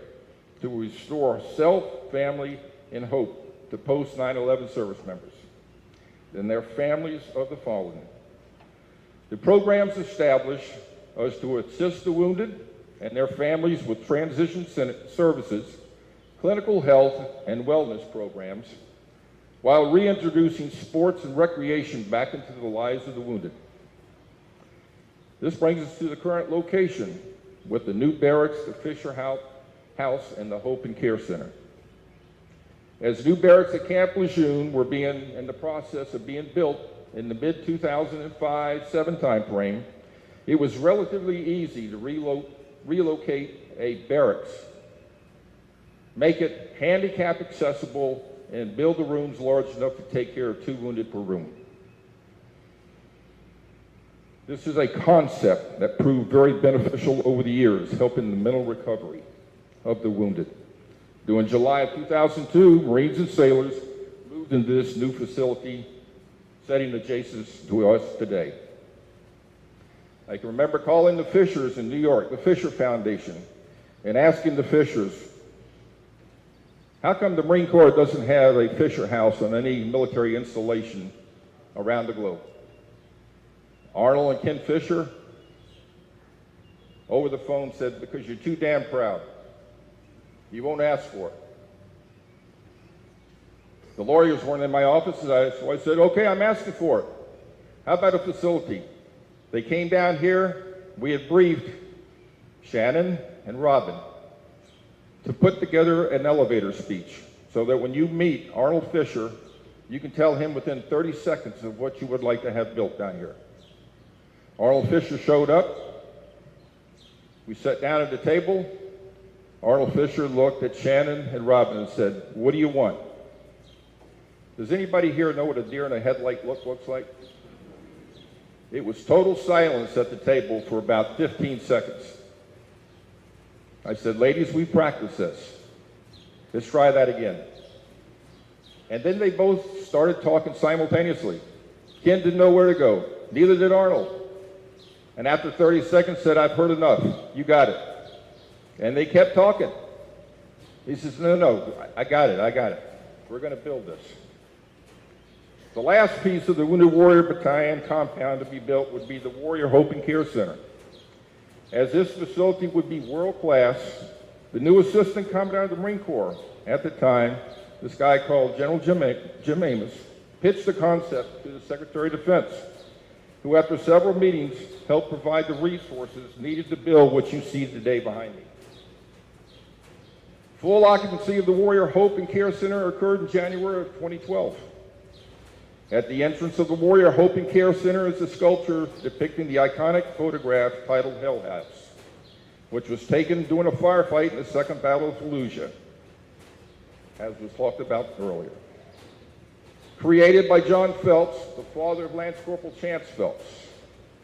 to restore self, family, and hope to post-9/11 service members and their families of the fallen. The programs established is to assist the wounded and their families with transition services, clinical health and wellness programs, while reintroducing sports and recreation back into the lives of the wounded. This brings us to the current location with the new barracks, the Fisher House, and the Hope and Care Center. As new barracks at Camp Lejeune were in the process of being built in the mid-2005-07 time frame, it was relatively easy to relocate a barracks, make it handicap accessible, and build the rooms large enough to take care of 2 wounded per room. This is a concept that proved very beneficial over the years, helping the mental recovery of the wounded. During July of 2002, Marines and sailors moved into this new facility, setting adjacent to us today. I can remember calling the Fishers in New York, the Fisher Foundation, and asking the Fishers, how come the Marine Corps doesn't have a Fisher House on any military installation around the globe? Arnold and Ken Fisher, over the phone, said, because you're too damn proud. You won't ask for it. The lawyers weren't in my office, so I said, okay, I'm asking for it. How about a facility? They came down here, we had briefed Shannon and Robin to put together an elevator speech so that when you meet Arnold Fisher, you can tell him within 30 seconds of what you would like to have built down here. Arnold Fisher showed up. We sat down at the table. Arnold Fisher looked at Shannon and Robin and said, what do you want? Does anybody here know what a deer in a headlight looks like? It was total silence at the table for about 15 seconds. I said, ladies, we practiced this. Let's try that again. And then they both started talking simultaneously. Ken didn't know where to go. Neither did Arnold. And after 30 seconds said, I've heard enough. You got it. And they kept talking. He says, no, I got it. We're going to build this. The last piece of the Wounded Warrior Battalion compound to be built would be the Warrior Hope and Care Center. As this facility would be world-class, the new assistant commandant of the Marine Corps at the time, this guy called General Jim Amos, pitched the concept to the Secretary of Defense, who after several meetings helped provide the resources needed to build what you see today behind me. Full occupancy of the Warrior Hope and Care Center occurred in January of 2012. At the entrance of the Warrior Hope and Care Center is a sculpture depicting the iconic photograph titled Hell House, which was taken during a firefight in the Second Battle of Fallujah, as was talked about earlier. Created by John Phelps, the father of Lance Corporal Chance Phelps,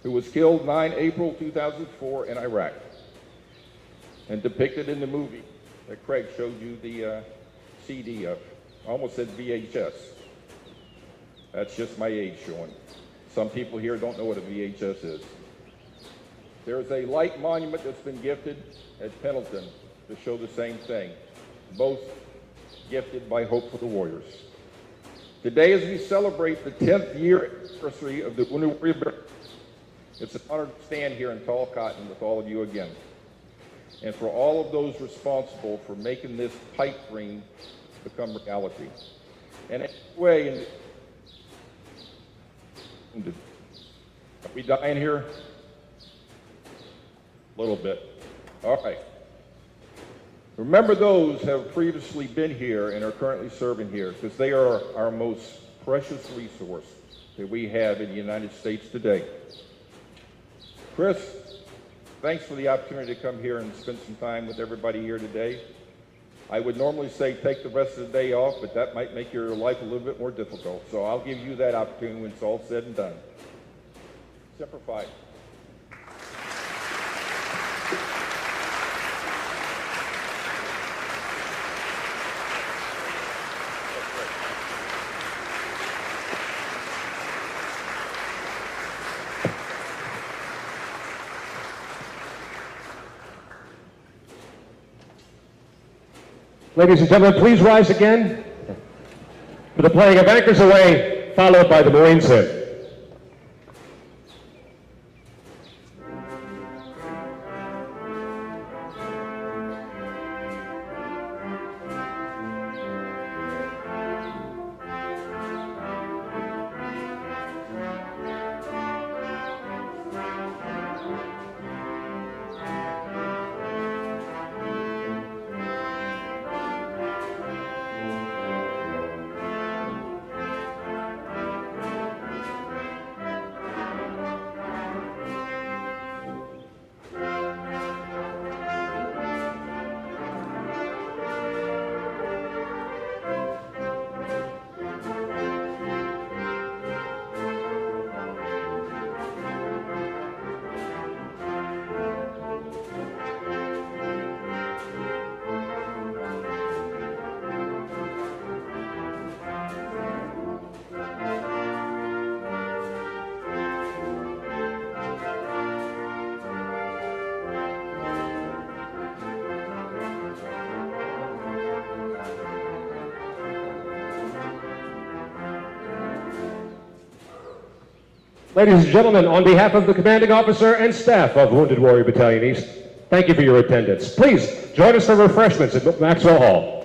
who was killed 9 April 2004 in Iraq, and depicted in the movie that Craig showed you the CD of. I almost said VHS. That's just my age showing. Some people here don't know what a VHS is. There's a light monument that's been gifted at Pendleton to show the same thing, both gifted by Hope for the Warriors. Today, as we celebrate the 10th year anniversary of the Wounded Warrior Battalion, it's an honor to stand here in tall cotton with all of you again, and for all of those responsible for making this pipe dream become reality. And anyway, are we dying here? A little bit. All right. Remember those who have previously been here and are currently serving here, because they are our most precious resource that we have in the United States today. Chris, thanks for the opportunity to come here and spend some time with everybody here today. I would normally say take the rest of the day off, but that might make your life a little bit more difficult. So I'll give you that opportunity when it's all said and done. Semper Fi. Ladies and gentlemen, please rise again for the playing of Anchors Away, followed by the Marines hymn. Ladies and gentlemen, on behalf of the commanding officer and staff of Wounded Warrior Battalion-East, thank you for your attendance. Please join us for refreshments at Maxwell Hall.